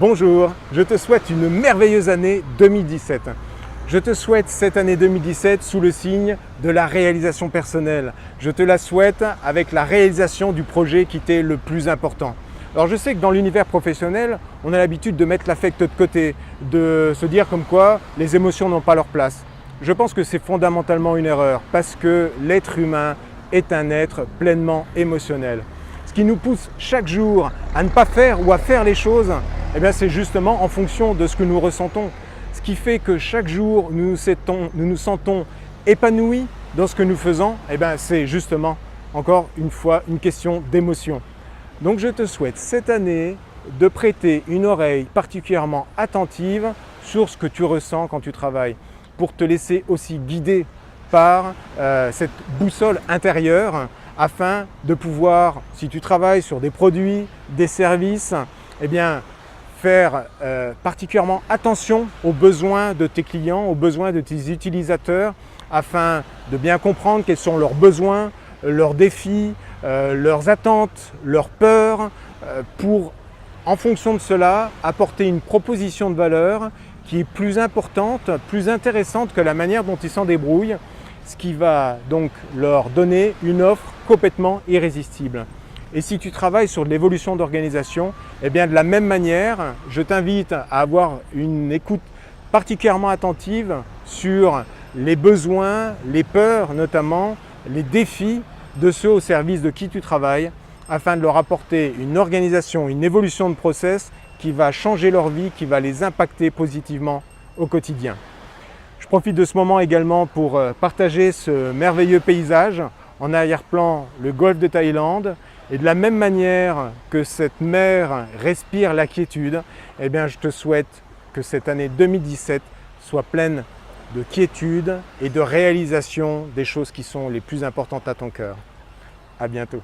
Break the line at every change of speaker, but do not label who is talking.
Bonjour, je te souhaite une merveilleuse année 2017. Je te souhaite cette année 2017 sous le signe de la réalisation personnelle. Je te la souhaite avec la réalisation du projet qui t'est le plus important. Alors je sais que dans l'univers professionnel, on a l'habitude de mettre l'affect de côté, de se dire comme quoi les émotions n'ont pas leur place. Je pense que c'est fondamentalement une erreur parce que l'être humain est un être pleinement émotionnel. Ce qui nous pousse chaque jour à ne pas faire ou à faire les choses, c'est justement en fonction de ce que nous ressentons. Ce qui fait que chaque jour, nous nous sentons épanouis dans ce que nous faisons, c'est justement, encore une fois, une question d'émotion. Donc je te souhaite cette année de prêter une oreille particulièrement attentive sur ce que tu ressens quand tu travailles, pour te laisser aussi guider par cette boussole intérieure afin de pouvoir, si tu travailles sur des produits, des services, faire particulièrement attention aux besoins de tes clients, aux besoins de tes utilisateurs, afin de bien comprendre quels sont leurs besoins, leurs défis, leurs attentes, leurs peurs, pour, en fonction de cela, apporter une proposition de valeur qui est plus importante, plus intéressante que la manière dont ils s'en débrouillent, ce qui va donc leur donner une offre complètement irrésistible. Et si tu travailles sur de l'évolution d'organisation, de la même manière, je t'invite à avoir une écoute particulièrement attentive sur les besoins, les peurs notamment, les défis de ceux au service de qui tu travailles, afin de leur apporter une organisation, une évolution de process qui va changer leur vie, qui va les impacter positivement au quotidien. Je profite de ce moment également pour partager ce merveilleux paysage. En arrière-plan, le golfe de Thaïlande. Et de la même manière que cette mer respire la quiétude, je te souhaite que cette année 2017 soit pleine de quiétude et de réalisation des choses qui sont les plus importantes à ton cœur. À bientôt.